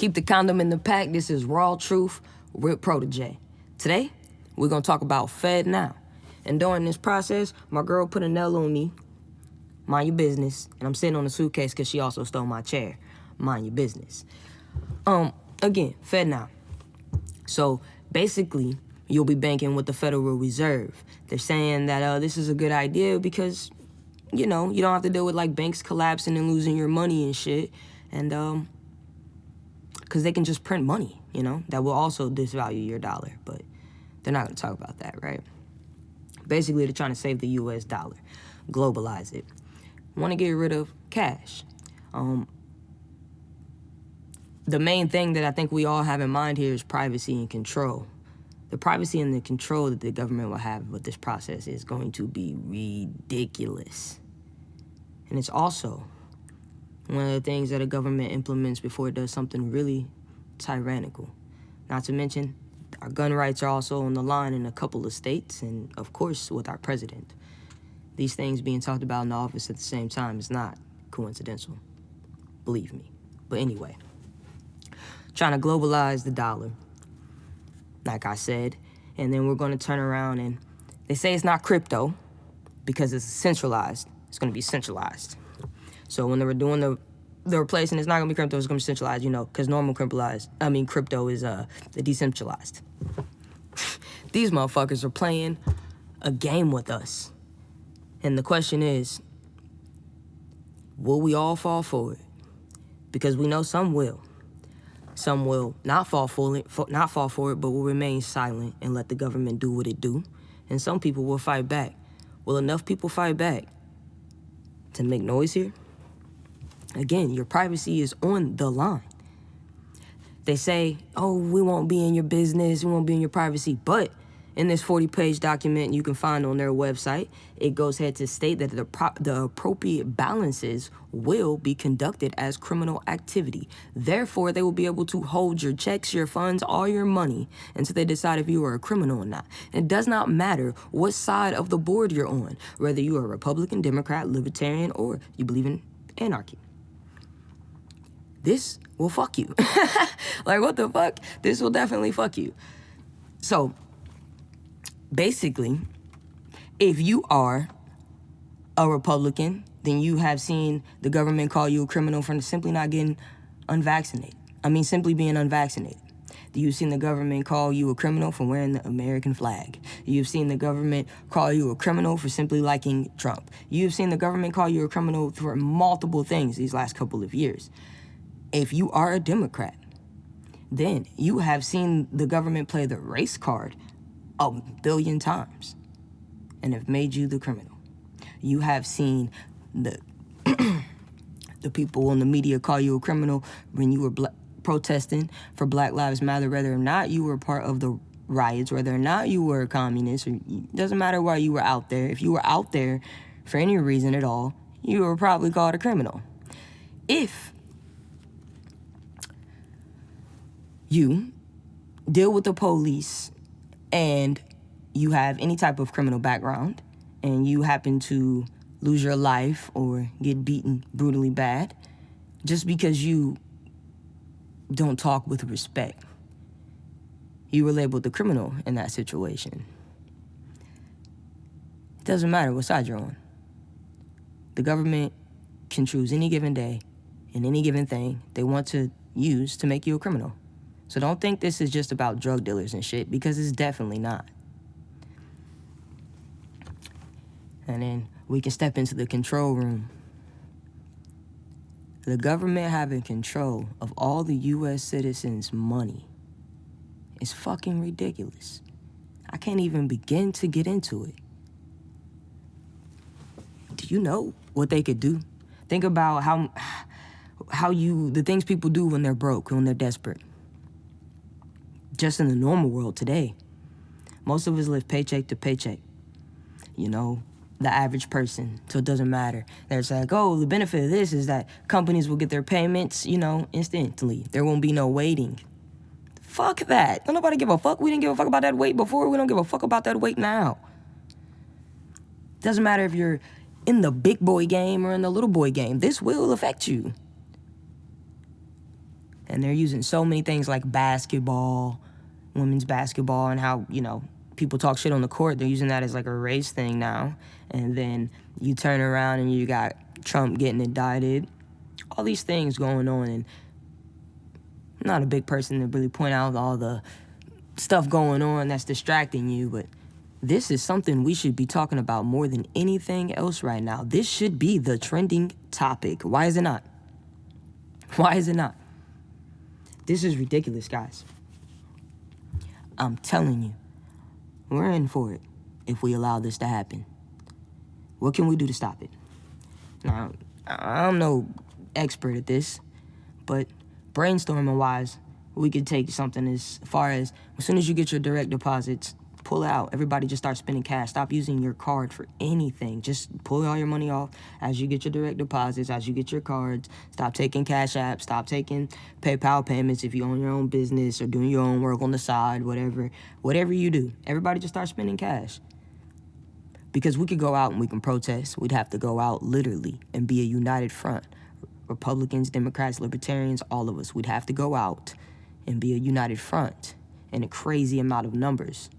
Keep the condom in the pack. This is RawTruth with Protege. Today, we're going to talk about FEDNOW. And during this process, my girl put a nail on me. Mind your business. And I'm sitting on the suitcase because she also stole my chair. Mind your business. Again, FEDNOW. So basically, you'll be banking with the Federal Reserve. They're saying that this is a good idea because, you know, you don't have to deal with like banks collapsing and losing your money and shit. And because they can just print money, you know, that will also disvalue your dollar. But they're not going to talk about that, right? Basically, they're trying to save the U.S. dollar, globalize it. Want to get rid of cash. The main thing that I think we all have in mind here is privacy and control. The privacy and the control that the government will have with this process is going to be ridiculous. And it's also one of the things that a government implements before it does something really tyrannical. Not to mention, our gun rights are also on the line in a couple of states, and of course, with our president. These things being talked about in the office at the same time is not coincidental. Believe me. But anyway, trying to globalize the dollar, like I said, and then we're going to turn around and they say it's not crypto because it's centralized. It's going to be centralized. So when they were doing the replacing, it's not going to be crypto, it's going to be centralized, you know, because normal crypto is the decentralized. These motherfuckers are playing a game with us. And the question is, will we all fall for it? Because we know some will. Some will not fall for it, but will remain silent and let the government do what it do. And some people will fight back. Will enough people fight back to make noise here? Again, your privacy is on the line. They say, oh, we won't be in your business, we won't be in your privacy. But in this 40-page document you can find on their website, it goes ahead to state that the appropriate balances will be conducted as criminal activity. Therefore, they will be able to hold your checks, your funds, all your money until they decide if you are a criminal or not. It does not matter what side of the board you're on, whether you are a Republican, Democrat, Libertarian, or you believe in anarchy. This will fuck you. Like, what the fuck? This will definitely fuck you. So, basically, if you are a Republican, then you have seen the government call you a criminal for simply not getting unvaccinated. Simply being unvaccinated. You've seen the government call you a criminal for wearing the American flag. You've seen the government call you a criminal for simply liking Trump. You've seen the government call you a criminal for multiple things these last couple of years. If you are a Democrat, then you have seen the government play the race card 1 billion times and have made you the criminal. You have seen the people in the media call you a criminal when you were protesting for Black Lives Matter, whether or not you were part of the riots, whether or not you were a communist. It doesn't matter why you were out there. If you were out there for any reason at all, you were probably called a criminal. If you deal with the police and you have any type of criminal background and you happen to lose your life or get beaten brutally bad just because you don't talk with respect, you were labeled the criminal in that situation. It doesn't matter what side you're on. The government can choose any given day and any given thing they want to use to make you a criminal. So don't think this is just about drug dealers and shit, because it's definitely not. And then we can step into the control room. The government having control of all the U.S. citizens' money is fucking ridiculous. I can't even begin to get into it. Do you know what they could do? Think about the things people do when they're broke, when they're desperate. Just in the normal world today, most of us live paycheck to paycheck. You know, the average person, so it doesn't matter. There's like, oh, the benefit of this is that companies will get their payments, you know, instantly. There won't be no waiting. Fuck that. Don't nobody give a fuck. We didn't give a fuck about that wait before. We don't give a fuck about that wait now. Doesn't matter if you're in the big boy game or in the little boy game. This will affect you. And they're using so many things like basketball, women's basketball, and how, people talk shit on the court. They're using that as like a race thing now. And then you turn around and you got Trump getting indicted. All these things going on. And I'm not a big person to really point out all the stuff going on that's distracting you, but this is something we should be talking about more than anything else right now. This should be the trending topic. Why is it not? Why is it not? This is ridiculous, guys. I'm telling you, we're in for it if we allow this to happen. What can we do to stop it? Now, I'm no expert at this, but brainstorming-wise, we could take something as far as soon as you get your direct deposits, pull it out. Everybody just start spending cash. Stop using your card for anything. Just pull all your money off as you get your direct deposits, as you get your cards. Stop taking Cash App. Stop taking PayPal payments if you own your own business or doing your own work on the side, whatever. Whatever you do, everybody just start spending cash. Because we could go out and we can protest. We'd have to go out literally and be a united front. Republicans, Democrats, Libertarians, all of us. We'd have to go out and be a united front in a crazy amount of numbers.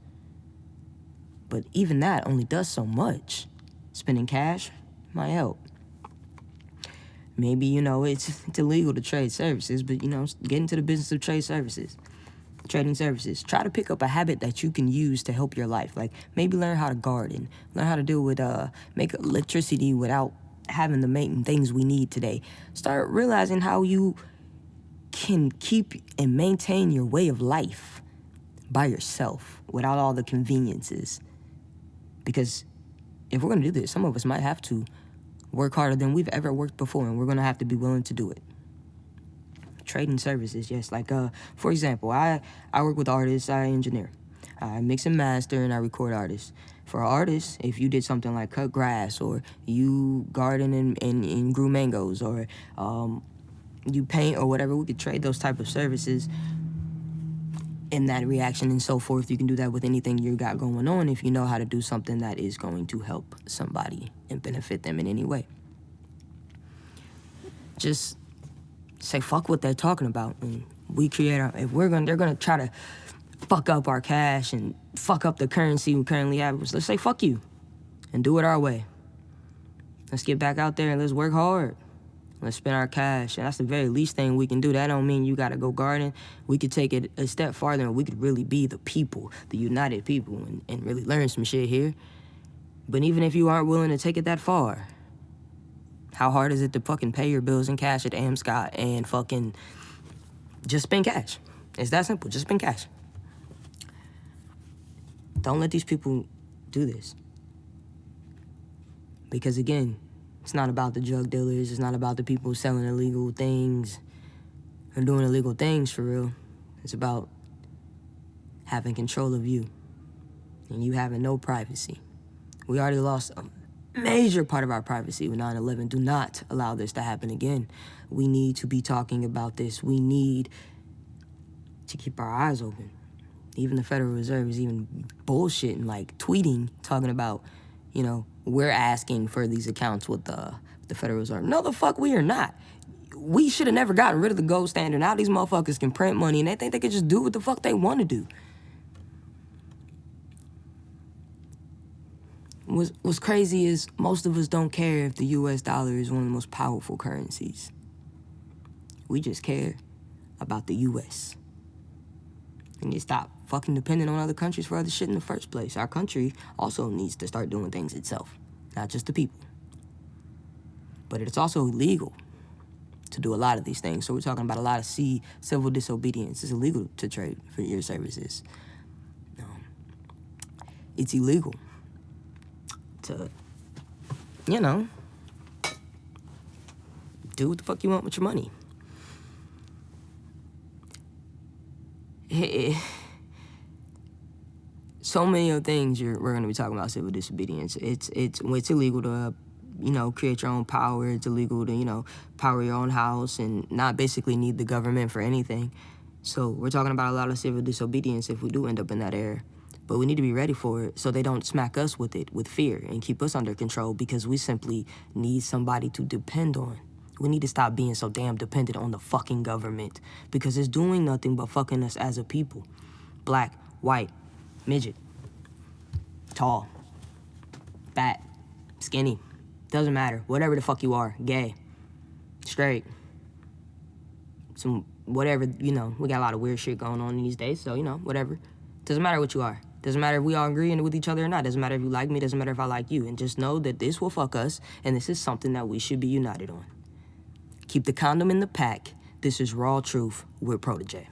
But even that only does so much. Spending cash might help. Maybe, it's illegal to trade services, but, get into the business of trading services. Try to pick up a habit that you can use to help your life. Like maybe learn how to garden, learn how to deal with, make electricity without having the main things we need today. Start realizing how you can keep and maintain your way of life by yourself without all the conveniences. Because if we're going to do this, some of us might have to work harder than we've ever worked before, and we're going to have to be willing to do it. Trading services, yes. Like, for example, I work with artists, I engineer. I mix and master, and I record artists. For artists, if you did something like cut grass, or you garden and grew mangoes, or you paint or whatever, we could trade those type of services in that reaction and so forth. You can do that with anything you got going on if you know how to do something that is going to help somebody and benefit them in any way. Just say fuck what they're talking about, and we create our, they're gonna try to fuck up our cash and fuck up the currency we currently have. Let's say fuck you and do it our way. Let's get back out there and let's work hard. Let's spend our cash. And that's the very least thing we can do. That don't mean you got to go garden. We could take it a step farther, and we could really be the people, the united people, and really learn some shit here. But even if you aren't willing to take it that far, how hard is it to fucking pay your bills in cash at Scott and fucking just spend cash? It's that simple. Just spend cash. Don't let these people do this. Because again, it's not about the drug dealers. It's not about the people selling illegal things or doing illegal things for real. It's about having control of you and you having no privacy. We already lost a major part of our privacy with 9/11. Do not allow this to happen again. We need to be talking about this. We need to keep our eyes open. Even the Federal Reserve is even bullshitting, like tweeting, talking about, we're asking for these accounts with the Federal Reserve. No, the fuck we are not. We should have never gotten rid of the gold standard. Now these motherfuckers can print money and they think they can just do what the fuck they want to do. What's crazy is most of us don't care if the U.S. dollar is one of the most powerful currencies. We just care about the U.S. And you stop fucking depending on other countries for other shit in the first place. Our country also needs to start doing things itself, not just the people. But it's also illegal to do a lot of these things. So we're talking about a lot of civil disobedience. It's illegal to trade for your services. It's illegal to, do what the fuck you want with your money. So many of the things we're going to be talking about civil disobedience. It's illegal to, create your own power. It's illegal to, power your own house and not basically need the government for anything. So we're talking about a lot of civil disobedience if we do end up in that era. But we need to be ready for it so they don't smack us with it, with fear, and keep us under control because we simply need somebody to depend on. We need to stop being so damn dependent on the fucking government because it's doing nothing but fucking us as a people. Black, white, midget, tall, fat, skinny, doesn't matter. Whatever the fuck you are, gay, straight, some whatever, you know, we got a lot of weird shit going on these days, so, you know, whatever. Doesn't matter what you are. Doesn't matter if we all agree with each other or not. Doesn't matter if you like me. Doesn't matter if I like you. And just know that this will fuck us, and this is something that we should be united on. Keep the condom in the pack. This is Raw Truth with Protege.